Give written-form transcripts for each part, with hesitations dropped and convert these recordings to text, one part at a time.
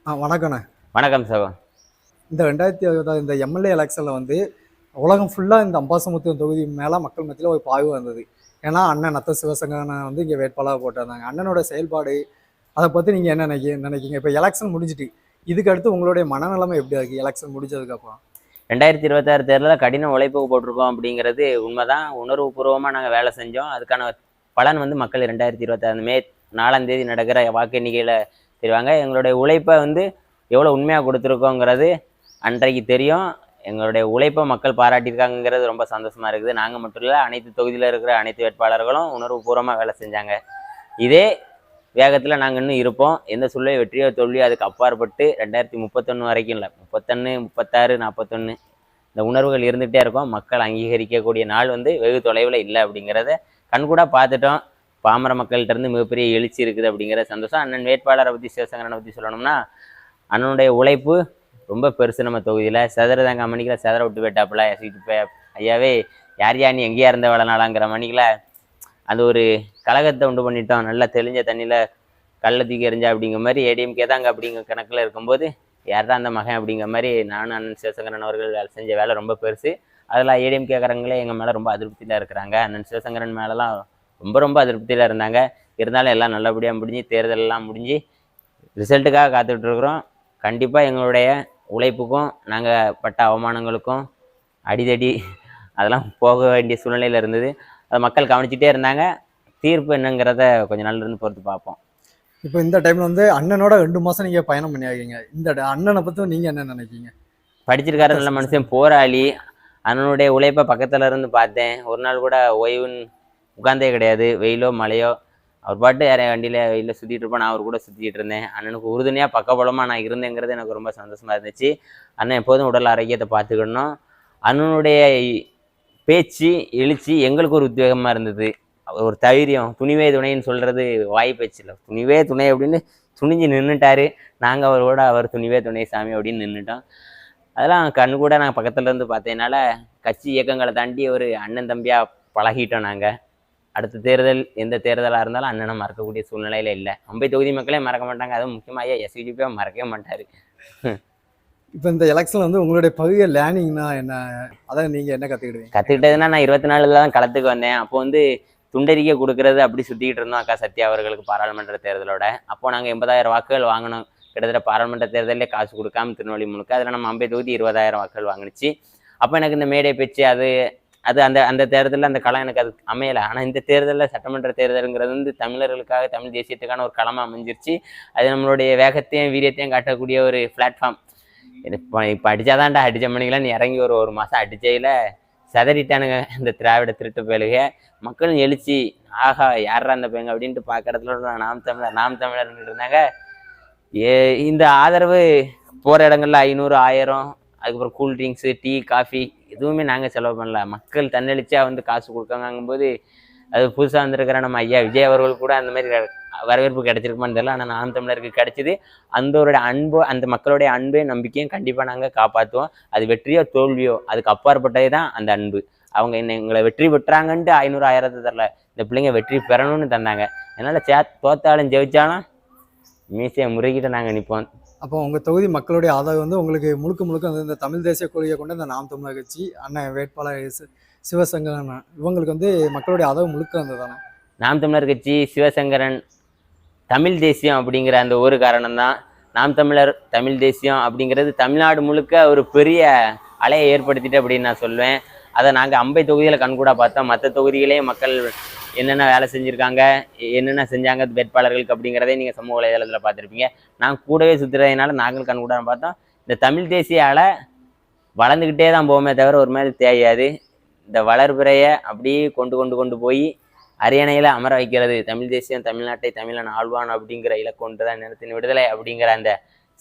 வணக்கண்ணே. வணக்கம் சகோ. இந்த 2020 இந்த எம்எல்ஏ எலெக்ஷனில் வந்து உலகம் ஃபுல்லாக இந்த அம்பாசமுத்திரம் தொகுதி மேலே மக்கள் மத்தியில் ஒரு பாய்வு வந்தது. ஏன்னா அண்ணன் நத்த சிவசங்கரனை வந்து இங்கே வேட்பாளராக போட்டிருந்தாங்க. அண்ணனோட செயல்பாடு அதை பற்றி நீங்கள் என்ன நினைக்கிங்க? இப்போ எலெக்ஷன் முடிஞ்சிட்டு இதுக்கு அடுத்து உங்களுடைய மனநிலைமை எப்படி இருக்குது எலெக்ஷன் முடிஞ்சதுக்கப்புறம்? 2026 தேர்தலில் கடின உழைப்புக்கு போட்டிருக்கோம் அப்படிங்கிறது உண்மைதான். உணர்வுபூர்வமாக நாங்கள் வேலை செஞ்சோம். அதுக்கான பலன் வந்து மக்கள் 2026 மே 4ஆம் தேதி நடக்கிற வாக்கு எண்ணிக்கையில் தெரிவாங்க. எங்களுடைய உழைப்பை வந்து எவ்வளோ உண்மையாக கொடுத்துருக்கோங்கிறது அன்றைக்கு தெரியும். எங்களுடைய உழைப்பை மக்கள் பாராட்டியிருக்காங்கிறது ரொம்ப சந்தோஷமாக இருக்குது. நாங்கள் மட்டும் இல்லை, அனைத்து தொகுதியில் இருக்கிற அனைத்து வேட்பாளர்களும் உணர்வுபூர்வமாக வேலை செஞ்சாங்க. இதே வேகத்தில் நாங்கள் இன்னும் இருப்போம். எந்த சூழ்நிலை வெற்றியோ தோல்வியோ அதுக்கு அப்பாற்பட்டு 2031 வரைக்கும் இல்லை, 31, 36, 41 இந்த உணர்வுகள் இருந்துகிட்டே இருக்கும். மக்கள் அங்கீகரிக்கக்கூடிய நாள் வந்து வெகு தொலைவில் இல்லை அப்படிங்கிறத கண்கூட பார்த்துட்டோம். பாமர மக்கள்கிட்ட இருந்து மிகப்பெரிய எழுச்சி இருக்குது அப்படிங்கிற சந்தோஷம். அண்ணன் வேட்பாளரை பற்றி, சிவசங்கரனை பற்றி சொல்லணும்னா, அண்ணனுடைய உழைப்பு ரொம்ப பெருசு. நம்ம தொகுதியில் செதறதாங்க மணிக்கில் செதற விட்டு போயிட்டாப்புல ஐயாவே யார் நீ எங்கேயா இருந்த வேலைனாலாங்கிற மணிக்கில் அந்த ஒரு கழகத்தை உண்டு பண்ணிட்டோம். நல்லா தெளிஞ்ச தண்ணியில் கல்லை தூக்கி எறிஞ்சா அப்படிங்கிற மாதிரி ஏடிஎம்கே தாங்க அப்படிங்கிற கணக்கில் இருக்கும்போது யார்தான் அந்த மகன் அப்படிங்கிற மாதிரி நானும் அண்ணன் சிவசங்கரன் அவர்கள் வேலை செஞ்ச வேலை ரொம்ப பெருசு. அதில் ஏடிஎம்கேக்காரங்களே எங்கள் மேலே ரொம்ப அதிருப்தியில் இருக்கிறாங்க. அண்ணன் சிவசங்கரன் மேலெலாம் ரொம்ப ரொம்ப அதிருப்தியில் இருந்தாங்க. இருந்தாலும் எல்லாம் நல்லபடியாக முடிஞ்சு, தேர்தலெல்லாம் முடிஞ்சு ரிசல்ட்டுக்காக காத்துட்ருக்குறோம். கண்டிப்பாக எங்களுடைய உழைப்புக்கும் நாங்கள் பட்ட அவமானங்களுக்கும் அடிதடி அதெல்லாம் போக வேண்டிய சூழ்நிலையில் இருந்தது. அதை மக்கள் கவனிச்சுட்டே இருந்தாங்க. தீர்ப்பு என்னங்கிறத கொஞ்சம் நாள்ல இருந்து பொறுத்து பார்ப்போம். இப்போ இந்த டைமில் வந்து அண்ணனோட 2 மாதம் நீங்கள் பயணம் பண்ணியாக்கீங்க. இந்த அண்ணனை பற்றி நீங்கள் என்ன நினைக்கிங்க? படிச்சிருக்காரு, நல்ல மனுஷன், போராளி. அண்ணனுடைய உழைப்பை பக்கத்தில் இருந்து பார்த்தேன். ஒரு நாள் கூட ஓய்வுன்னு உட்கார்ந்தே கிடையாது. வெயிலோ மழையோ அவர் பாட்டு யாரைய வண்டியில் வெயிலில் சுற்றிட்டு இருப்போம். நான் அவர் கூட சுற்றிட்டு இருந்தேன். அண்ணனுக்கு உறுதுணையாக பக்கபலமாக நான் இருந்தேங்கிறது எனக்கு ரொம்ப சந்தோஷமாக இருந்துச்சு. அண்ணன் எப்போதும் உடல் ஆரோக்கியத்தை பார்த்துக்கணும். அண்ணனுடைய பேச்சு எழுச்சி எங்களுக்கு ஒரு உத்வேகமாக இருந்தது. ஒரு தைரியம், துணிவே துணைன்னு சொல்கிறது வாய் பேச்சு இல்லை, துணிவே துணை அப்படின்னு துணிஞ்சு நின்றுட்டாரு. நாங்கள் அவரோட அவர் துணிவே துணை சாமி அப்படின்னு நின்றுட்டோம். அதெல்லாம் கண்ணு கூட நான் பக்கத்தில் இருந்து பார்த்ததுனால கட்சி இயக்கங்களை தாண்டி ஒரு அண்ணன் தம்பியாக பழகிட்டோம். நாங்கள் அடுத்த தேர்தல் எந்த தேர்தலாக இருந்தாலும் அண்ணனை மறக்கக்கூடிய சூழ்நிலையில் இல்லை. அம்பை தொகுதி மக்களே மறக்க மாட்டாங்க. அதுவும் முக்கியமாக எஸ்விஜிபியாக மறக்கவே மாட்டார். இப்போ இந்த எலெக்ஷனில் வந்து உங்களுடைய பகுதியில் லேர்னிங்னா என்ன, அதை நீங்கள் என்ன கற்றுக்கிட்டதுன்னா, நான் 24 தான் களத்துக்கு வந்தேன். அப்போ வந்து துண்டறிக்கை கொடுக்கறது அப்படி சுற்றிக்கிட்டு இருந்தோம் அக்கா சத்யா அவர்களுக்கு பாராளுமன்ற தேர்தலோட. அப்போது நாங்கள் 80,000 வாக்குகள் வாங்கினோம். கிட்டத்தட்ட பாராளுமன்ற தேர்தலே காசு கொடுக்காம திருநெல்வேலி முழுக்க. அதில் நம்ம அம்பை தொகுதி 20,000 வாக்குகள் வாங்கினுச்சு. அப்போ எனக்கு இந்த மேடை பேச்சு அது அந்த அந்த தேர்தலில் அந்த களம் எனக்கு அது அமையலை. ஆனால் இந்த தேர்தலில் சட்டமன்ற தேர்தலுங்கிறது வந்து தமிழர்களுக்காக, தமிழ் தேசியத்துக்கான ஒரு களமாக அமைஞ்சிருச்சு. அது நம்மளுடைய வேகத்தையும் வீரியத்தையும் காட்டக்கூடிய ஒரு பிளாட்ஃபார்ம். இப்போ அடித்தாதான்டா அடித்த மணிக்கெல்லாம் நீ இறங்கி ஒரு மாதம் அடிச்சையில் செதறிட்டானுங்க இந்த திராவிட திருட்டு பயலுக. மக்களும் எழுச்சி, ஆஹா யாரா அந்த பையங்க அப்படின்ட்டு பார்க்கறதுல நாம் தமிழர் இருந்தாங்க. இந்த ஆதரவு போகிற இடங்கள்ல 500, 1000, அதுக்கப்புறம் கூல்ட்ரிங்க்ஸு, டீ, காஃபி எதுவுமே நாங்கள் செலவு பண்ணல. மக்கள் தன்னெழுச்சியாக வந்து காசு கொடுக்காங்கும்போது அது புதுசாக வந்திருக்கிற நம்ம ஐயா விஜய் அவர்கள் கூட அந்த மாதிரி வரவேற்பு கிடைச்சிருக்குமான்னு தெரியல. ஆனால் நாம் தமிழருக்கு கிடைச்சிது. அந்த அன்பு, அந்த மக்களுடைய அன்பையும் நம்பிக்கையும் கண்டிப்பாக நாங்கள் காப்பாற்றுவோம். அது வெற்றியோ தோல்வியோ அதுக்கு அப்பாற்பட்டது தான் அந்த அன்பு. அவங்க எங்களை வெற்றி பெற்றாங்கன்ட்டு 500, 1000 தரல. இந்த பிள்ளைங்க வெற்றி பெறணும்னு தந்தாங்க. அதனால் தோத்தாலும் ஜெயிச்சாலும் மீசையை முறுக்கிட்டு நாங்கள் நிற்போம். அப்போ உங்கள் தொகுதி மக்களுடைய ஆதரவு வந்து உங்களுக்கு முழுக்க இந்த தமிழ் தேசிய கொள்கையை கொண்டு இந்த நாம் தமிழர் கட்சி அண்ணன் வேட்பாளர் சிவசங்கரன் இவங்களுக்கு வந்து மக்களுடைய ஆதரவு முழுக்க இருந்தது தானே? நாம் தமிழர் கட்சி, சிவசங்கரன், தமிழ் தேசியம் அப்படிங்கிற அந்த ஒரு காரணம் தான். நாம் தமிழர், தமிழ் தேசியம் அப்படிங்கிறது தமிழ்நாடு முழுக்க ஒரு பெரிய அலையை ஏற்படுத்திட்டு அப்படின்னு நான் சொல்லுவேன். அதை நாங்கள் அம்பை தொகுதியில் கண்கூட பார்த்தோம். மற்ற தொகுதிகளே மக்கள் என்னென்ன வேலை செஞ்சுருக்காங்க, என்னென்ன செஞ்சாங்க வேட்பாளர்களுக்கு அப்படிங்கிறதே நீங்கள் சமூக வலைதளத்தில் பார்த்துருப்பீங்க. நான் கூடவே சுற்றுறதுனால நாங்கள் கண்கூட பார்த்தோம். இந்த தமிழ் தேசிய அலை வளர்ந்துக்கிட்டே தான் போவோமே தவிர ஒரு மாதிரி தேயாது. இந்த வளர்பிறையை அப்படியே கொண்டு போய் அரியணையில் அமர வைக்கிறது. தமிழ் தேசியம் தமிழ்நாட்டை தமிழன் ஆழ்வான் அப்படிங்கிற இலக்கொண்டு தான் நிலத்தின் விடுதலை அப்படிங்கிற அந்த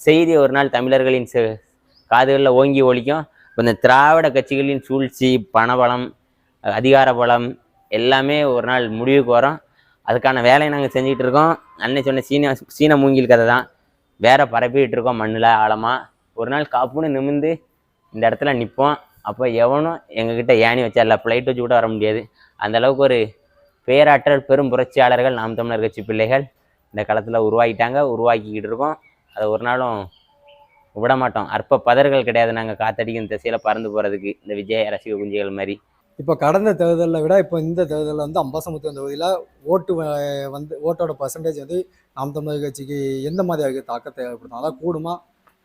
செய்தி ஒரு நாள் தமிழர்களின் காதுகளில் ஓங்கி ஒலிக்கும். இப்போ இந்த திராவிட கட்சிகளின் சூழ்ச்சி, பணபலம், அதிகார பலம் எல்லாமே ஒரு நாள் முடிவுக்கு வரும். அதுக்கான வேலையை நாங்கள் செஞ்சுக்கிட்டு இருக்கோம். அன்னை சொன்ன சீன மூங்கில் கதை தான். வேற பரப்பிக்கிட்டு இருக்கோம் மண்ணில் ஆழமாக. ஒரு நாள் காப்புன்னு நிமிர்ந்து இந்த இடத்துல நிற்போம். அப்போ எவனும் எங்ககிட்ட ஏணி வச்சா இல்லை, ஃப்ளைட் வச்சு கூட வர முடியாது. அந்தளவுக்கு ஒரு பேராற்றல், பெரும் புரட்சியாளர்கள் நாம் தமிழர் கட்சி பிள்ளைகள் இந்த களத்தில் உருவாக்கிட்டாங்க, உருவாக்கிக்கிட்டு இருக்கோம். அதை ஒரு நாளும் விட மாட்டோம். அற்ப பதர்கள் கிடையாது. நாங்கள் காத்தடிக்கும் திசையில் பறந்து போகிறதுக்கு இந்த விஜய் ரசிக குஞ்சுகள் மாதிரி. இப்போ கடந்த தேர்தலை விட இப்போ இந்த தேர்தலில் வந்து அம்பாசமுத்திரம் தொகுதியில் ஓட்டோட பர்சன்டேஜ் வந்து நாம் தமிழர் கட்சிக்கு எந்த மாதிரி தாக்கத்தை ஏற்படுத்தும்? அதான் கூடுமா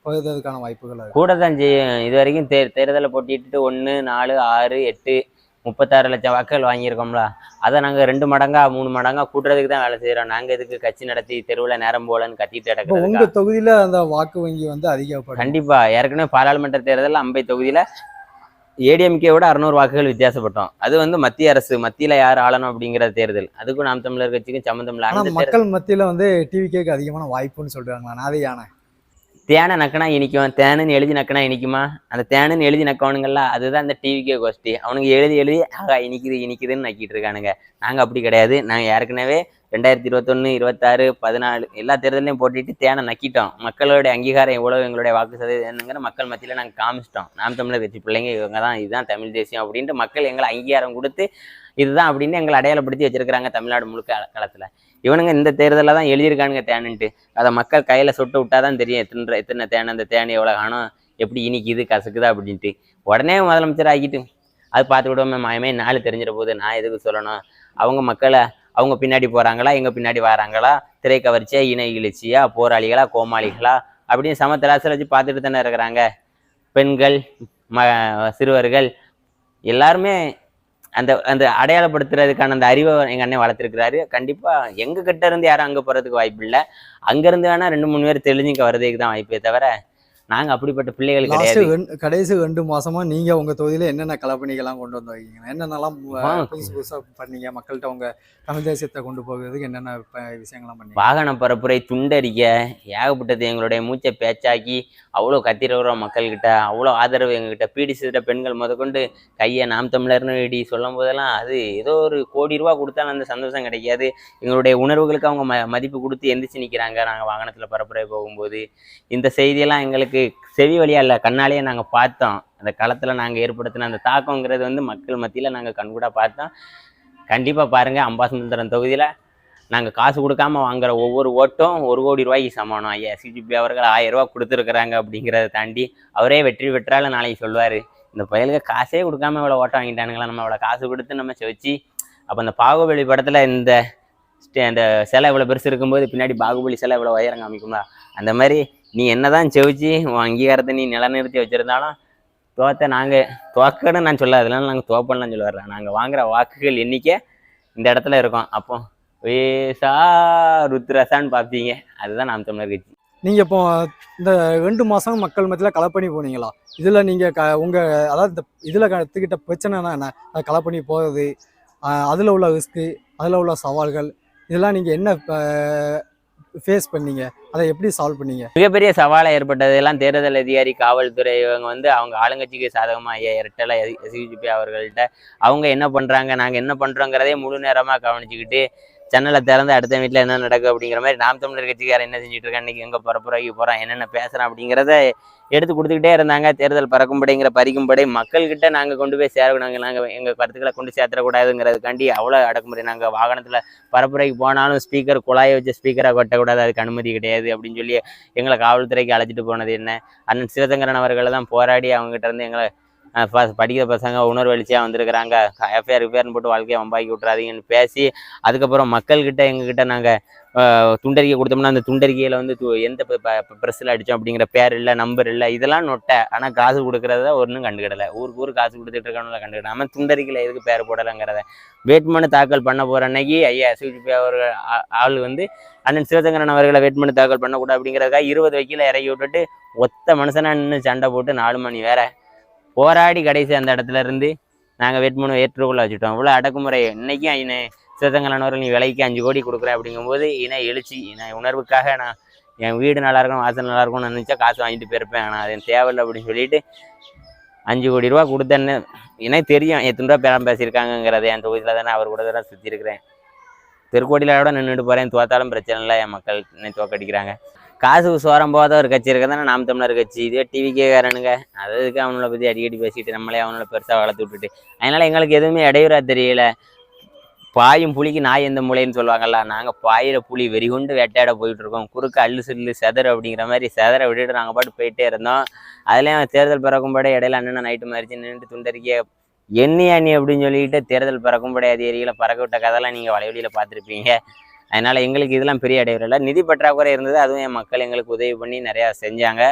குறைதற்கான வாய்ப்புகள் கூட தான் செய்யும். இது வரைக்கும் தேர்தலை போட்டிட்டு 1, 4, 6, 8, 36 லட்சம் வாக்குகள் வாங்கியிருக்கோம்ல. அதை நாங்கள் 2 மடங்கா 3 மடங்கா கூட்டுறதுக்கு தான் வேலை செய்கிறோம். நாங்கள் இதுக்கு கட்சி நடத்தி தெருவில் நேரம் போலன்னு கத்திட்டு கிடக்கிறோம். உங்க தொகுதியில அந்த வாக்கு வங்கி வந்து அதிகப்படும். கண்டிப்பா. ஏற்கனவே பாராளுமன்ற தேர்தலில் அம்பை தொகுதியில ஏடிஎம்கேவோட 600 வாக்குகள் வித்தியாசப்பட்டோம். அது வந்து மத்திய அரசு மத்தியில யார் ஆளணும் அப்படிங்கிற தேர்தல். அதுக்கும் நாம் தமிழர் கட்சிக்கும் சம்மந்தம் இல்லை. ஆனா மக்கள் மத்தியில வந்து டிவிகேக்கு அதிகமான வாய்ப்புன்னு சொல்றாங்களா? அது யானை தேனை நக்கினா இனிக்கும், தேனுன்னு எழுதி நக்கினா இனிக்குமா? அந்த தேனுன்னு எழுதி நக்கவனுங்கள்ல அதுதான் அந்த டிவிக்கே கோஷ்டி. அவனுங்க எழுதி ஆகா இனிக்குதுன்னு நக்கிட்டு இருக்கானுங்க. நாங்கள் அப்படி கிடையாது. நாங்கள் ஏற்கனவே 2021, 26, 14 எல்லா தேர்தலையும் போட்டிட்டு தேனை நக்கிட்டோம். மக்களோட அங்கீகாரம் எவ்வளவு, எங்களுடைய வாக்கு சதவீதங்கிற மக்கள் மத்தியில் நாங்கள் காமிச்சிட்டோம். நாம் தமிழர் கட்சி பிள்ளைங்க இவங்க தான், இதுதான் தமிழ் தேசியம் அப்படின்ட்டு மக்கள் எங்களை அங்கீகாரம் கொடுத்து இதுதான் அப்படின்னு எங்களை அடையாளப்படுத்தி வச்சிருக்கிறாங்க தமிழ்நாடு முழுக்க களத்தில். இவனுங்க இந்த தேர்தலில் தான் எழுதியிருக்கானுங்க தேனுன்ட்டு. அதை மக்கள் கையில் சுட்டு விட்டாதான் தெரியும் எத்தனை தேனை, அந்த தேனை எவ்வளோ காணும், எப்படி இனிக்குது கசக்குதா அப்படின்ட்டு. உடனே முதலமைச்சர் ஆக்கிட்டு அது பார்த்து விடுவோமே மாயமே 4 தெரிஞ்சிட போது நான் எதுக்கு சொல்லணும்? அவங்க மக்களை அவங்க பின்னாடி போகிறாங்களா, எங்கள் பின்னாடி வராங்களா, திரை கவர்ச்சியா, இணை இழிச்சியா, போராளிகளா, கோமாளிகளா அப்படின்னு சமத்தராசில் வச்சு பார்த்துட்டு தானே இருக்கிறாங்க. பெண்கள், சிறுவர்கள் எல்லாருமே அந்த அந்த அடையாளப்படுத்துறதுக்கான அந்த அறிவை எங்கள் அண்ணன் வளர்த்துருக்கிறாரு. கண்டிப்பாக எங்கள் கிட்ட இருந்து யாரும் அங்கே போகிறதுக்கு வாய்ப்பு இல்லை. அங்கேருந்து வேணால் 2-3 பேர் தெளிஞ்சுக்க வர்றதுக்கு தான் வாய்ப்பே தவிர நாங்கள் அப்படிப்பட்ட பிள்ளைகள் கிடையாது. கடைசி 2 மாசமா நீங்க உங்க தொகுதியில என்னென்ன கலப்பணிகள்லாம் கொண்டு வந்து வைக்கீங்க? என்னென்னலாம் புதுசா பண்ணீங்க? மக்கள்கிட்ட உங்க தமிழ் தேசியத்தை கொண்டு போகிறதுக்கு என்னென்ன விஷயங்கள்லாம் பண்ணீங்க? வாகன பரப்புரை, துண்டறிக்க, ஏகப்பட்டது எங்களுடைய மூச்சை பேச்சாக்கி அவ்வளோ கத்திரவரோம் மக்கள்கிட்ட. அவ்வளோ ஆதரவு எங்ககிட்ட. பீடிசிட்ட பெண்கள் முதற்கொண்டு கையை நாம் தமிழர்னு இடி சொல்லும் போதெல்லாம் அது ஏதோ ஒரு கோடி ரூபா கொடுத்தாலும் அந்த சந்தோஷம் கிடைக்காது. எங்களுடைய உணர்வுகளுக்கு அவங்க மதிப்பு கொடுத்து எந்திரிச்சு நிற்கிறாங்க. நாங்கள் வாகனத்தில் பரப்புரை போகும்போது இந்த செய்தியெல்லாம் எங்களுக்கு செவி வழியா இல்லை, கண்ணாலேயே நாங்கள் பார்த்தோம். அந்த களத்தில் நாங்கள் ஏற்படுத்தின அந்த தாக்கங்கிறது வந்து மக்கள் மத்தியில் நாங்கள் கண்கூட பார்த்தோம். கண்டிப்பாக பாருங்கள், அம்பாசமுத்திரம் தொகுதியில் நாங்கள் காசு கொடுக்காம வாங்குற ஒவ்வொரு ஓட்டும் 1 கோடி ரூபாய்க்கு சமானம். ஐயா சிஜிபி அவர்கள் 1000 ரூபா கொடுத்துருக்குறாங்க. அப்படிங்கிறத தாண்டி அவரே வெற்றி பெற்றாலும் நாளைக்கு சொல்லுவார், இந்த பயலுக்கு காசே கொடுக்காம இவ்வளோ ஓட்டம் வாங்கிட்டானுங்களா, நம்ம இவ்வளோ காசு கொடுத்து நம்ம செவச்சு. அப்போ அந்த பாகுபலி படத்தில் இந்த அந்த சிலை இவ்வளோ பெருசு இருக்கும்போது பின்னாடி பாகுபலி சிலை இவ்வளோ உயரம் காமிக்கும்ல, அந்த மாதிரி நீ என்னதான் செவிச்சு உன் அங்கீகாரத்தை நீ நிலநிறுத்தி வச்சிருந்தாலும் நாங்கள் தோக்கன்னு நான் சொல்ல, அதெல்லாம் நாங்கள் தோப்பன்லாம் சொல்ல வர்றேன். நாங்கள் வாங்குற வாக்குகள் எண்ணிக்கை இந்த இடத்துல இருக்கோம். அப்போ வேசா ருத்ரசான்னு பார்ப்பீங்க. அதுதான் நாம் தமிழர் கட்சி. நீங்கள் இப்போ இந்த 2 மாதம் மக்கள் மத்தியில் களப்பணி போனீங்களா? இதில் நீங்கள் அதாவது இந்த இதில் கற்றுக்கிட்ட பிரச்சனைனா என்ன? அது களப்பணி போகிறது, அதில் உள்ள ரிஸ்க்கு, அதில் உள்ள சவால்கள், இதெல்லாம் நீங்கள் என்ன ஃபேஸ் பண்ணீங்க? அதை எப்படி சால்வ் பண்ணீங்க? மிகப்பெரிய சவாலாக ஏற்பட்டதெல்லாம் தேர்தல் அதிகாரி, காவல்துறை இவங்க வந்து அவங்க ஆளுங்கட்சிக்கு சாதகமாக ஐயா இரட்டலை சிஜிபி அவர்கள்ட்ட அவங்க என்ன பண்ணுறாங்க, நாங்கள் என்ன பண்ணுறோங்கிறதே முழு நேரமாக கவனிச்சுக்கிட்டு சேனலை திறந்து அடுத்த வீட்டில் என்ன நடக்கும் அப்படிங்கிற மாதிரி நாம் தமிழர் கட்சிக்காரன் என்ன செஞ்சுட்டு இருக்கா, இன்றைக்கி எங்கே பரப்புரைக்கு போகிறான், என்னென்ன பேசுகிறான் அப்படிங்கிறத எடுத்து கொடுத்துக்கிட்டே இருந்தாங்க. தேர்தல் பறக்கும்படைங்கிற பறிக்கும்படை மக்கள்கிட்ட நாங்கள் கொண்டு போய் சேரக்கூடாங்க. நாங்கள் எங்கள் கருத்துக்களை கொண்டு சேர்த்துடக்கூடாதுங்கிறதுக்காண்டி அவ்வளோ அடக்குமுறை. நாங்கள் வாகனத்தில் பரப்புரைக்கு போனாலும் ஸ்பீக்கர் குழாயை வச்சு ஸ்பீக்கரை கொட்டக்கூடாது, அதுக்கு அனுமதி கிடையாது அப்படின்னு சொல்லி எங்களை காவல்துறைக்கு அழைச்சிட்டு போனது என்ன. அண்ணன் சிவசங்கரன் அவர்களை தான் போராடி அவங்ககிட்ட இருந்து எங்களை படிக்கிற பசங்க உணர்வு எழுச்சியாக வந்திருக்கிறாங்க, எஃப்ஐஆர் போட்டு வாழ்க்கையை வம்பாக்கி விட்றாதீங்கன்னு பேசி அதுக்கப்புறம் மக்கள்கிட்ட எங்ககிட்ட நாங்கள் துண்டறிக்கை கொடுத்தோம்னா அந்த துண்டறிக்கையில் வந்து எந்த ப்ரெஸ்ஸில் அடித்தோம் அப்படிங்கிற பேர் இல்லை, நம்பர் இல்லை, இதெல்லாம் நொட்டை. ஆனால் காசு கொடுக்குறத ஒன்றும் கண்டுக்கிடலை. ஊருக்கு காசு கொடுத்துட்டு இருக்கணும் கண்டுக்கிடாமல் துண்டறிக்கையில் எதுக்கு பேர் போடலைங்கிறத வேட்புமனு தாக்கல் பண்ண போகிற அன்னைக்கு ஐயா சிஜிபி அவர்கள் ஆள் வந்து அண்ணன் சிவசங்கரன் அவர்களை வேட்புமனு தாக்கல் பண்ணக்கூடாது அப்படிங்கிறதுக்காக 20 வக்கீல இறக்கி விட்டுட்டு ஒத்த மனுஷனா நின்று சண்டை போட்டு 4 மணி வேற போராடி கடைசி அந்த இடத்துல இருந்து நாங்கள் வேட்புமனு ஏற்றுக்கொள்ள வச்சுட்டோம். இவ்வளோ அடக்குமுறை. இன்னைக்கும் சிவசங்கரனவர்கள் நீ விலைக்கு 5 கோடி கொடுக்குறேன் அப்படிங்கும்போது இணை எழுச்சி, உணர்வுக்காக நான் என் வீடு நல்லா இருக்கும், வாசல் நல்லா இருக்கும்னு நினச்சா காசு வாங்கிட்டு போயிருப்பேன். ஆனால் அது தேவையில்லை அப்படின்னு சொல்லிட்டு 5 கோடி ரூபா கொடுத்தேன்னு எனக்கு தெரியும் எத்தனை ரூபா பேரம் பேசியிருக்காங்கிறது. என் தொகுதியில் தானே அவர் கூட தான் சுற்றி இருக்கிறேன். தெருக்கோடியிலோட நின்றுட்டு போகிறேன், தோத்தாலும் பிரச்சனை இல்லை, என் மக்கள் என்னை தோக்கடிக்கிறாங்க. காசு சோரம் போகாத ஒரு கட்சி இருக்கிறதானே நாம் தமிழர் கட்சி. இதுவே டிவிக்கேக்காரனுங்க அதுக்கு அவங்கள பற்றி அடிக்கடி பேசிட்டு நம்மளே அவங்கள பெருசாக வளர்த்து விட்டுட்டு அதனால் எங்களுக்கு எதுவுமே இடையூறா தெரியல. பாயும் புலிக்கு நாய் எந்த மூலைன்னு சொல்லுவாங்கல்ல, நாங்கள் பாயிற புலி வெறிகுண்டு வேட்டையாட போயிட்டு இருக்கோம். குறுக்க அள்ளு சில்லு செதறு அப்படிங்கிற மாதிரி செதற விட்டுட்டு நாங்கள் பாட்டு போயிட்டே இருந்தோம். அதுலேயும் தேர்தல் பிறக்கும்படி இடையில அண்ணன் நைட்டு மறிச்சு நின்று துண்டறிக்கை எண்ணி அப்படின்னு சொல்லிட்டு தேர்தல் பிறக்கும்படி அதிகாரிகளை பறக்க விட்ட கதையெல்லாம் நீங்கள் வலைவழியில் பார்த்துருப்பீங்க. அதனால் எங்களுக்கு இதெல்லாம் பெரிய இடையூறு இல்லை. நிதி பற்றாக்குறை இருந்தது, அதுவும் என் மக்கள் எங்களுக்கு உதவி பண்ணி நிறையா செஞ்சாங்க.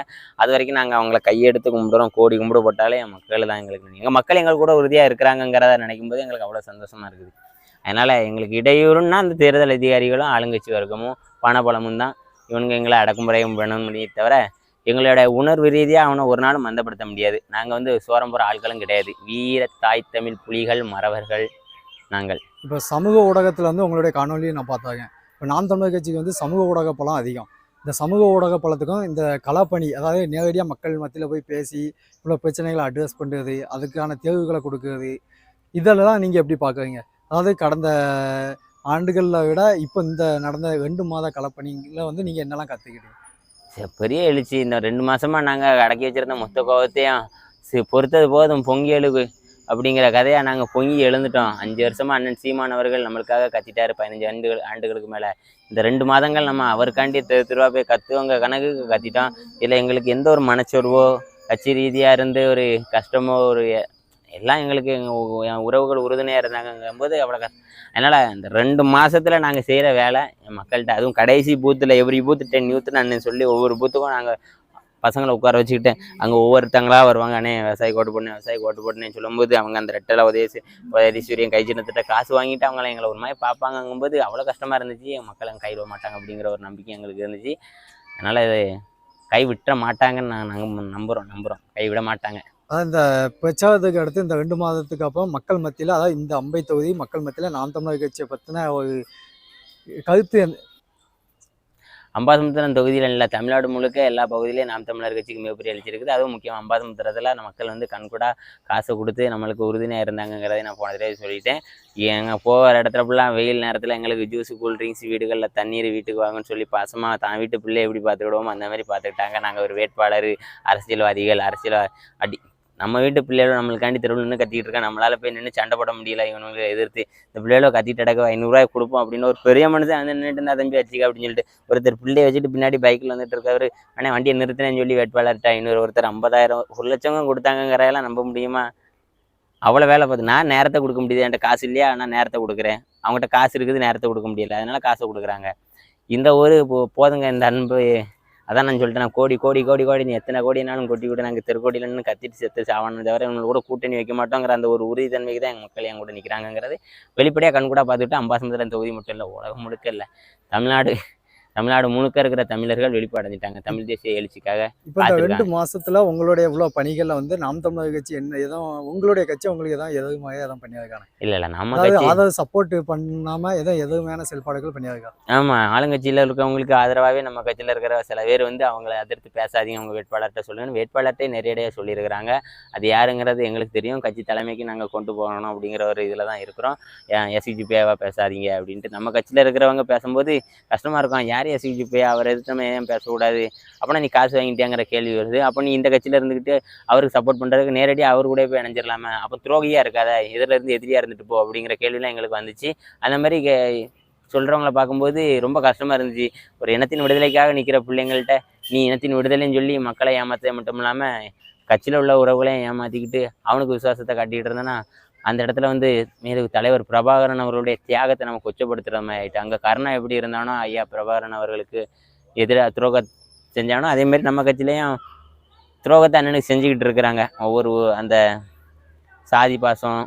அது வரைக்கும் நாங்கள் அவங்கள கையெடுத்து கும்பிடுறோம். கோடி கும்பிடு போட்டாலே என் மக்கள் தான் எங்களுக்கு, எங்கள் மக்கள் எங்கள் கூட உறுதியாக இருக்கிறாங்கிறத நினைக்கும் போது எங்களுக்கு அவ்வளோ சந்தோஷமாக இருக்குது. அதனால் எங்களுக்கு இடையூறுன்னா அந்த தேர்தல் அதிகாரிகளும் ஆளுங்கட்சி வர்க்கமும் பணபலமும் தான் இவனுங்க எங்களை அடக்குமுறையும் பண்ணணும்னே தவிர எங்களோட உணர்வு ரீதியாக அவனை ஒரு நாளும் மந்தப்படுத்த முடியாது. நாங்கள் வந்து சோரம் போகிற ஆட்களும் கிடையாது. வீர தாய் தமிழ் புலிகள் மறவர்கள் நாங்கள். இப்போ சமூக ஊடகத்தில் வந்து உங்களுடைய காணொலியை நான் பார்த்தாங்க. இப்போ நாம் தமிழர் கட்சிக்கு வந்து சமூக ஊடக பலம் அதிகம். இந்த சமூக ஊடக பலத்துக்கும் இந்த களப்பணி, அதாவது நேரடியாக மக்கள் மத்தியில் போய் பேசி இவ்வளோ பிரச்சனைகளை அட்ரஸ் பண்ணுறது, அதுக்கான தேர்வுகளை கொடுக்கறது, இதெல்லாம் நீங்கள் எப்படி பார்க்குறீங்க? அதாவது கடந்த ஆண்டுகளில் விட இப்போ இந்த நடந்த 2 மாத களப்பணியில் வந்து நீங்கள் என்னெல்லாம் கற்றுக்கிட்டீங்க? பெரிய எழுச்சி. இந்த 2 மாதமாக நாங்கள் அடக்கி வச்சுருந்த மொத்த கோபத்தையும் பொறுத்தது போதும் பொங்கி எழுகு அப்படிங்கிற கதையாக நாங்கள் பொங்கி எழுந்துட்டோம். 5 வருஷமாக அண்ணன் சீமான் அவர்கள் நம்மளுக்காக கத்திட்டாரு. 15 ஆண்டுகளுக்கு மேலே. இந்த 2 மாதங்கள் நம்ம அவருக்காண்டி திருவா போய் கத்துவங்க கணக்குக்கு கத்திட்டோம். இதில் எங்களுக்கு எந்த ஒரு மனச்சோர்வோ கட்சி ரீதியாக இருந்து ஒரு கஷ்டமோ ஒரு எல்லாம் எங்களுக்கு என் உறவுகள் உறுதுணையாக இருந்தாங்கங்கும்போது அவ்வளோ அதனால் இந்த 2 மாதத்தில் நாங்கள் செய்கிற வேலை என் மக்கள்கிட்ட, அதுவும் கடைசி பூத்தில் எவ்ரி பூத்து 10 யூத்துன்னு அண்ணன் சொல்லி ஒவ்வொரு பூத்துக்கும் நாங்கள் பசங்களை உட்கார வச்சுக்கிட்டு அங்கே ஒவ்வொருத்தங்களாக வருவாங்க. அண்ணே விவசாயி கோட்டு போட்டுனேன்னு சொல்லும்போது அவங்க அந்த ரெட்டலை உதயசூரியன் கை சின்னத்திட்ட காசு வாங்கிட்டு அவங்கள எங்களை ஒரு மாதிரி பார்ப்பாங்கங்கும்போது அவ்வளோ கஷ்டமாக இருந்துச்சு. என் மக்கள் அங்கே கைவிட மாட்டாங்க அப்படிங்கிற ஒரு நம்பிக்கை எங்களுக்கு இருந்துச்சு. அதனால் இது கைவிட்ட மாட்டாங்கன்னு நாங்கள் நம்புகிறோம். கைவிட மாட்டாங்க. அதாவது இந்த பிரச்சாரத்துக்கு அடுத்து இந்த 2 மாதத்துக்கு அப்புறம் மக்கள் மத்தியில், அதாவது இந்த அம்பை தொகுதி மக்கள் மத்தியில் நாம் தமிழர் கட்சியை பற்றின ஒரு கருத்து அம்பாசமுத்திரம் தொகுதியில் இல்லை, தமிழ்நாடு முழுக்க எல்லா பகுதியிலையும் நாம் தமிழர் கட்சிக்கு மிகப்பெரிய எழுச்சி இருக்குது. அதுவும் முக்கியம் அம்பாசமுத்திரத்தில் மக்கள் வந்து கண்கூடா காசை கொடுத்து நம்மளுக்கு உறுதுணையாக இருந்தாங்கிறதை நான் போன தடவை சொல்லிட்டேன். எங்கள் போகிற இடத்துல ஃபுல்லாக வெயில் நேரத்தில் எங்களுக்கு ஜூஸு கூல்ட்ரிங்க்ஸ் வீடுகளில் தண்ணீர் வீட்டுக்கு வாங்கன்னு சொல்லி பாசமாக தான் வீட்டு பிள்ளை எப்படி பார்த்துக்கிடுவோமோ அந்த மாதிரி பார்த்துக்கிட்டாங்க. நாங்கள் ஒரு வேட்பாளர், அரசியல்வாதிகள், நம்ம வீட்டு பிள்ளைகளோ நம்மளுக்காண்டி தெருவில் நின்று கத்திக்கிட்டு இருக்கேன். நம்மளால் போய் நின்று சண்டை போட முடியல. இவனுங்களை எதிர்த்து இந்த பிள்ளைகளோ கத்திட்டு அடக்க 500 ரூபாய் கொடுப்போம் அப்படின்னு ஒரு பெரிய மனுஷன் வந்து நின்றுட்டு இருந்தால் தம்பி வச்சுக்க அப்படின்னு சொல்லிட்டு ஒருத்தர் பிள்ளையை வச்சுட்டு பின்னாடி பைக்கில் வந்துட்டு இருக்கவர் ஆனால் வண்டியை நிறுத்தினேன்னு சொல்லி வேட்பாளர்கிட்ட 500, ஒருத்தர் 50,000, 1 லட்சம் கொடுத்தாங்கிறதெல்லாம் நம்ப முடியுமா? அவ்வளோ வேலை பார்த்து நான் நேரத்தை கொடுக்க முடியுது. என்கிட்ட காசு இல்லையா, நான் நேரத்தை கொடுக்குறேன். அவங்ககிட்ட காசு இருக்குது, நேரத்தை கொடுக்க முடியல, அதனால காசை கொடுக்குறாங்க. இந்த ஒரு போதுங்க இந்த அன்பு. அதான் நான் சொல்லிட்டேன், நான் கோடி நீ எத்தனை கோடினாலும் கொட்டி விட்டு நாங்கள் தெருக்கோடியிலன்னு கத்திட்டு செத்து சாவானது தவிர இவங்களை கூட கூட்டணி வைக்க மாட்டோங்கிற அந்த ஒரு உறுதித்தன்மைக்கு தான் எங்கள் மக்கள் என் கூட நிற்கிறாங்கிறது வெளிப்படையாக கண்கூட பார்த்துக்கிட்டு அம்பாசமுத்திரம் தொகுதி மட்டும் இல்லை, உலகம் முழுக்க இல்லை, தமிழ்நாடு முழுக்க இருக்கிற தமிழர்கள் வெளிப்பாடைஞ்சிட்டாங்க தமிழ் தேசிய எழுச்சிக்காக. இப்போ இந்த 2 மாசத்துல உங்களுடைய இவ்வளோ பணிகளில் வந்து நாம் தமிழர் கட்சி என்ன எதுவும் உங்களுடைய கட்சி உங்களுக்கு எதுவும் பண்ணியிருக்காங்க? இல்லை நம்ம கட்சி அதை சப்போர்ட் பண்ணாமல் எதுவுமான செயல்பாடுகள் பண்ணியிருக்காங்க. ஆமாம், ஆளுங்கட்சியில் இருக்கிறவங்களுக்கு ஆதரவாகவே நம்ம கட்சியில் இருக்கிற சில பேர் வந்து அவங்கள எதிர்த்து பேசாதீங்க, அவங்க வேட்பாளர்கிட்ட சொல்லுங்கன்னு வேட்பாளர்கிட்டே நிறையடியாக சொல்லியிருக்கிறாங்க. அது யாருங்கிறது எங்களுக்கு தெரியும். கட்சி தலைமைக்கு நாங்கள் கொண்டு போகணும் அப்படிங்கிற ஒரு இதில் தான் இருக்கிறோம். எஸ்சிஜிபியாவாக பேசாதீங்க அப்படின்ட்டு நம்ம கட்சியில் இருக்கிறவங்க பேசும்போது கஷ்டமாக இருக்கும். யார் எஸ்சிஜிபியா அவர் எதிர்த்து நம்ம ஏன் பேசக்கூடாது? அப்போனா நீ காசு வாங்கிட்டியாங்கிற கேள்வி வருது. அப்போ நீ இந்த கட்சியில் இருந்துக்கிட்டு அவருக்கு சப்போர்ட் பண்ணுறதுக்கு நேரடியாக அவர் கூட போய் இணைஞ்சிடலாமே, அப்போ துரோகியாக இருக்காத, இதிலேருந்து எதிரியாக இருந்துட்டு போ அப்படிங்கிற கேள்விலாம் எங்களுக்கு வந்துச்சு. அந்த மாதிரி சொல்கிறவங்கள பார்க்கும்போது ரொம்ப கஷ்டமாக இருந்துச்சு. ஒரு இனத்தின் விடுதலைக்காக நிற்கிற பிள்ளைங்கள்ட்ட நீ இனத்தின் விடுதலைன்னு சொல்லி மக்களை ஏமாற்ற மட்டும் இல்லாமல் கட்சியில் உள்ள உறவுகளையும் ஏமாற்றிக்கிட்டு அவனுக்கு விசுவாசத்தை காட்டிக்கிட்டு இருந்தேன்னா அந்த இடத்துல வந்து மேலும் தலைவர் பிரபாகரன் அவர்களுடைய தியாகத்தை நம்ம கொச்சப்படுத்துகிற மாதிரி ஆகிட்டு. அங்கே கருணா எப்படி இருந்தானோ ஐயா பிரபாகரன் அவர்களுக்கு எதிராக துரோகம் செஞ்சானோ அதேமாரி நம்ம கட்சியிலையும் துரோகத்தை அண்ணனுக்கு செஞ்சுக்கிட்டு இருக்கிறாங்க. ஒவ்வொரு அந்த சாதி பாசம்,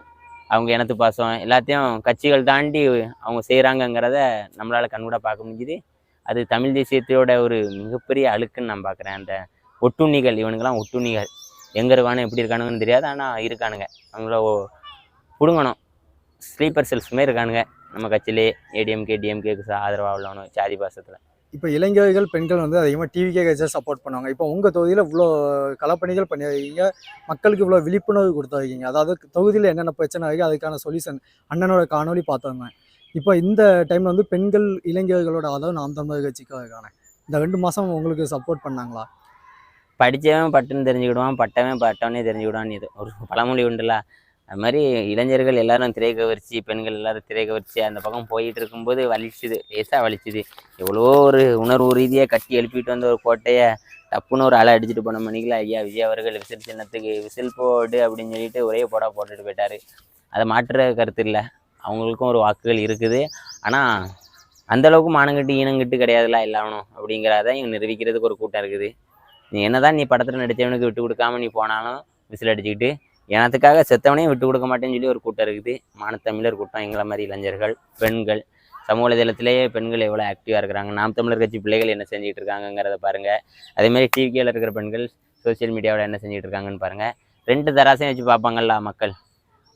அவங்க இனத்து பாசம் எல்லாத்தையும் கட்சிகள் தாண்டி அவங்க செய்கிறாங்கங்கிறத நம்மளால் கண்கூட பார்க்க முடிஞ்சுது. அது தமிழ் தேசியத்தோட ஒரு மிகப்பெரிய அழுக்குன்னு நான் பார்க்குறேன். அந்த ஒட்டுண்ணிகள், இவனுங்கெல்லாம் ஒட்டுண்ணிகள் எங்கே இருக்கானு எப்படி இருக்கானுங்கன்னு தெரியாது, ஆனால் இருக்கானுங்க. அவங்கள பிடுங்கணும். ஸ்லீப்பர் செல்ஸ் மாதிரி இருக்கானுங்க நம்ம கட்சியிலே. ஏடிஎம்கே டிஎம்கேக்கு ஆதரவாக உள்ளவனும் சாதி பாசத்தில். இப்போ இளைஞர்கள் பெண்கள் வந்து அதிகமாக டிவிகே கட்சியை சப்போர்ட் பண்ணுவாங்க. இப்போ உங்கள் தொகுதியில் இவ்வளோ களப்பணிகள் பண்ணியிருக்கீங்க, மக்களுக்கு இவ்வளோ விழிப்புணர்வு கொடுத்துருக்கீங்க. அதாவது தொகுதியில் என்னென்ன பிரச்சனை இருக்குது அதுக்கான சொல்யூஷன் அண்ணனோட காணொலி பார்த்தோங்க. இப்போ இந்த டைமில் வந்து பெண்கள் இளைஞர்களோட ஆதரவு நாம் தமிழர் கட்சிக்கான இந்த 2 மாதம் உங்களுக்கு சப்போர்ட் பண்ணாங்களா? படித்தவன் பட்டுன்னு தெரிஞ்சுக்கிடுவான், பட்டவன் பட்டவனே தெரிஞ்சுக்கிடுவான்னு இது ஒரு பழமொழி உண்டுல. அது மாதிரி இளைஞர்கள் எல்லாரும் திரை கவர்ச்சி, பெண்கள் எல்லாரும் திரை கவர்ச்சி அந்த பக்கம் போயிட்டு இருக்கும்போது வலிச்சுது, லேசாக வலிச்சுது. எவ்வளோ ஒரு உணர்வு ரீதியாக கட்டி எழுப்பிட்டு வந்த ஒரு கோட்டையை டப்புன்னு ஒரு அலை அடிச்சுட்டு போன மணிக்கில் ஐயா விஜய் அவர்கள் விசில் சின்னத்துக்கு விசில் போடு அப்படின்னு சொல்லிட்டு ஒரே போடா போட்டுட்டு போயிட்டாரு. அதை மாற்ற கருத்து இல்லை, அவங்களுக்கும் ஒரு வாக்குகள் இருக்குது. ஆனால் அந்தளவுக்கு மானங்கட்டு ஈனங்கட்டு கிடையாதுல எல்லாவனும் அப்படிங்கிறத இவங்க நிரூபிக்கிறதுக்கு ஒரு கூட்டம் இருக்குது. நீ என்னதான் நீ படத்தில் நடித்தவனுக்கு விட்டு கொடுக்காம நீ போனாலும் விசில் அடிச்சுக்கிட்டு எனத்துக்காக செத்தவனையும் விட்டு கொடுக்க மாட்டேன்னு சொல்லி ஒரு கூட்டம் இருக்குது. மானத்தமிழர் கூட்டம், எங்களை மாதிரி இளைஞர்கள், பெண்கள், சமூக வலைதளத்திலேயே பெண்கள் எவ்வளோ ஆக்டிவாக இருக்கிறாங்க, நாம் தமிழர் கட்சி பிள்ளைகள் என்ன செஞ்சுட்டு இருக்காங்கிறத பாருங்கள். அதேமாதிரி டிவிக்கில் இருக்கிற பெண்கள் சோசியல் மீடியாவில் என்ன செஞ்சுட்டு இருக்காங்கன்னு பாருங்கள். 2 தராசையும் வச்சு பார்ப்பாங்கல்ல மக்கள்.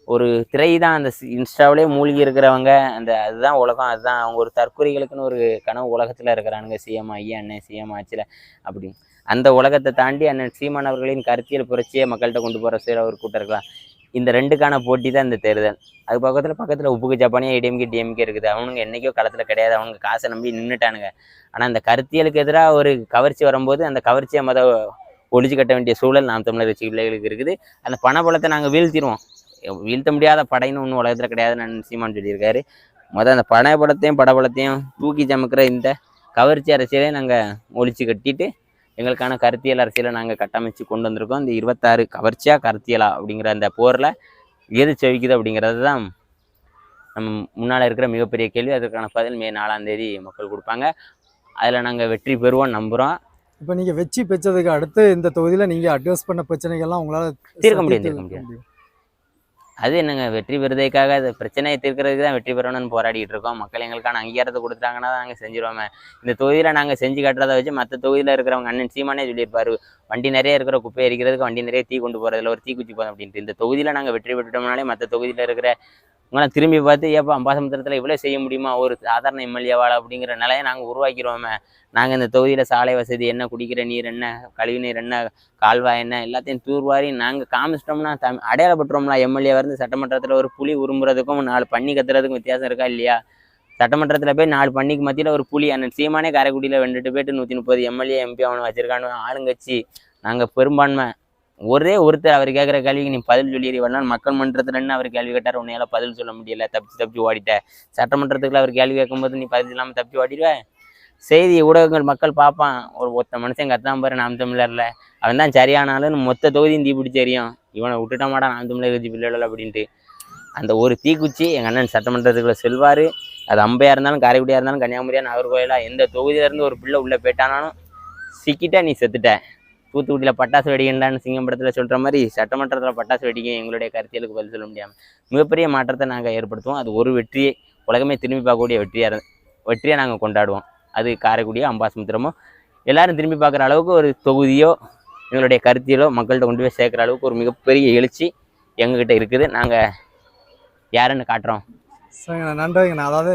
ஒரு திரை தான் அந்த இன்ஸ்டாவிலே மூழ்கி இருக்கிறவங்க, அந்த அதுதான் உலகம், அதுதான் அவங்க ஒரு தற்கொலைகளுக்குன்னு ஒரு கனவு உலகத்தில் இருக்கிறானுங்க. சிஎம் ஐயா அண்ணன் சிஎம் ஆச்சுல அப்படி அந்த உலகத்தை தாண்டி அண்ணன் சீமான் அவர்களின் கருத்தியல் புரட்சியை மக்கள்கிட்ட கொண்டு போகிற சில ஒரு கூட்டம் இருக்கலாம். இந்த 2க்கான போட்டி தான் இந்த தேர்தல். அது பக்கத்தில் உப்புக்கு ஜப்பானியா ஏடிஎம்கே டிஎம்கே இருக்குது. அவனுங்க என்றைக்கோ களத்தில் கிடையாது, அவனுங்க காசை நம்பி நின்றுட்டானுங்க. ஆனால் அந்த கருத்தியலுக்கு எதிராக ஒரு கவர்ச்சி வரும்போது அந்த கவர்ச்சியை ஒழிச்சு கட்ட வேண்டிய சூழல் நாம் தமிழர் கட்சி பிள்ளைகளுக்கு இருக்குது. அந்த பணபலத்தை நாங்கள் வீழ்த்திடுவோம். வீழ்த்த முடியாத படைன்னு ஒன்றும் உலகத்தில் கிடையாதுன்னு நான் சீமான் சொல்லியிருக்காரு. அந்த பணபலத்தையும் படபலத்தையும் தூக்கி சமைக்கிற இந்த கவர்ச்சி அரசியலையும் நாங்கள் ஒழிச்சு கட்டிட்டு எங்களுக்கான கருத்தியல் அரசியலை நாங்கள் கட்டமைச்சு கொண்டு வந்திருக்கோம். இந்த 26 கவர்ச்சியா கருத்தியலா அப்படிங்கிற அந்த போரில் எது செவிக்குது அப்படிங்கிறது தான் நம்ம முன்னால் இருக்கிற மிகப்பெரிய கேள்வி. அதற்கான பதில் மே 4ஆம் தேதி மக்கள் கொடுப்பாங்க. அதில் நாங்கள் வெற்றி பெறுவோம் நம்புகிறோம். இப்போ நீங்கள் வெற்றி பெற்றதுக்கு அடுத்து இந்த தொகுதியில் நீங்கள் அட்வைஸ் பண்ண பிரச்சனைகள்லாம் உங்களால் தீர்க்க முடியாது. அது என்னங்க, வெற்றி பெறுவதற்காக அது பிரச்சனையை தீர்க்கிறதுக்கு தான் வெற்றி பெறணும்னு போராடிட்டு இருக்கோம். மக்கள் எங்களுக்கான அங்கீகாரத்தை கொடுத்தாங்கன்னா தான் நாங்கள் செஞ்சிருவோமே. இந்த தொகுதியில் நாங்கள் செஞ்சு கட்டுறதை வச்சு மற்ற தொகுதியில் இருக்கிறவங்க அண்ணன் சீமானே சொல்லியிருப்பாரு, வண்டி நிறைய இருக்கிற குப்பை எரிக்கிறதுக்கு வண்டி நிறைய தீ கொண்டு போகிறதுல ஒரு தீக்குச்சி போதும் அப்படின்ட்டு. இந்த தொகுதியில் நாங்கள் வெற்றி பெற்றுட்டோம்னாலே மற்ற தொகுதியில் இருக்கிற உங்களாம் திரும்பி பார்த்து ஏப்பா அம்பாசமுத்திரத்தில் இவ்வளோ செய்ய முடியுமா ஒரு சாதாரண எம்எல்ஏவாள் அப்படிங்கிற நிலையை நாங்கள் உருவாக்கிடுவோமே. நாங்கள் இந்த தொகுதியில் சாலை வசதி என்ன, குடிக்கிற நீர் என்ன, கழிவு நீர் என்ன, கால்வாய் என்ன எல்லாத்தையும் தூர்வாரி நாங்கள் காமிச்சிட்டோம்னா அடையாளப்பட்டுருவோம்ல. எம்எல்ஏ வந்து சட்டமன்றத்தில் ஒரு புலி உரும்புறதுக்கும் 4 பண்ணி கத்துறதுக்கும் வித்தியாசம் இருக்கா இல்லையா? சட்டமன்றத்தில் போய் 4 பண்ணிக்கு மத்தியில் ஒரு புலி அண்ணன் சீமானே காரைக்குடியில் வெண்டுட்டு போயிட்டு 130 எம்எல்ஏ எம்பி அவனை வச்சிருக்கானு ஆளுங்கட்சி. நாங்கள் பெரும்பான்மை. ஒருத்தர் அவர் கேட்குற கேள்விக்கு நீ பதில் சொல்லிடுவா. மக்கள் மன்றத்துலன்னு அவர் கேள்வி கேட்டார், உன்னையால பதில் சொல்ல முடியல, தப்பிச்சு ஓடிட்ட. சட்டமன்றத்துக்குள்ள அவர் கேள்வி கேட்கும்போது நீ பதில் இல்லாமல் தப்பிச்சு ஓடிடுவேன். செய்தி ஊடகங்கள் மக்கள் பார்ப்பான், ஒருத்த மனுஷன் கத்தான் பாரு நாம் தமிழர்ல, அவன் தான் சரியானாலும் மொத்த தொகுதியும் தீ பிடிச்சி எரியும், இவனை விட்டுட்ட மாட்டான் நாம் தமிழர் கட்சி பிள்ளைகள் அப்படின்ட்டு. அந்த ஒரு தீக்குச்சி எங்கள் அண்ணன் சட்டமன்றத்துக்குள்ள செல்வார். அது அம்பையாக இருந்தாலும் காரைக்குடியாக இருந்தாலும் கன்னியாகுமரியா நாகர்கோயிலா எந்த தொகுதியிலேருந்து ஒரு பிள்ளை உள்ளே போயிட்டானாலும் சிக்கிட்ட நீ செத்துட்ட. தூத்துக்குடியில் பட்டாசு வெடிக்கண்டான்னு சிங்கம் படத்தில் சொல்கிற மாதிரி சட்டமன்றத்தில் பட்டாசு வெடிக்க எங்களுடைய கருத்தியலுக்கு பதில் சொல்ல முடியாமல் மிகப்பெரிய மாற்றத்தை நாங்கள் ஏற்படுத்துவோம். அது ஒரு வெற்றியை உலகமே திரும்பி பார்க்கக்கூடிய வெற்றியை நாங்கள் கொண்டாடுவோம். அது காரைக்குடியோ அம்பாசமுத்திரமோ எல்லாரும் திரும்பி பார்க்குற அளவுக்கு ஒரு தொகுதியோ எங்களுடைய கருத்தியலோ மக்கள்கிட்ட கொண்டு போய் சேர்க்குற அளவுக்கு ஒரு மிகப்பெரிய எழுச்சி எங்ககிட்ட இருக்குது. நாங்கள் யாருன்னு காட்டுறோம். சரிங்க, நன்றிங்கண்ணா. அதாவது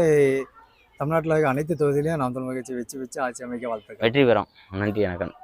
தமிழ்நாட்டில் இருக்க அனைத்து தொகுதியிலையும் நாம் தமிழர் கட்சி வச்சு ஆட்சி அமைக்க வாழ்த்துக்கள். வெற்றி பெறும். நன்றி, வணக்கம்.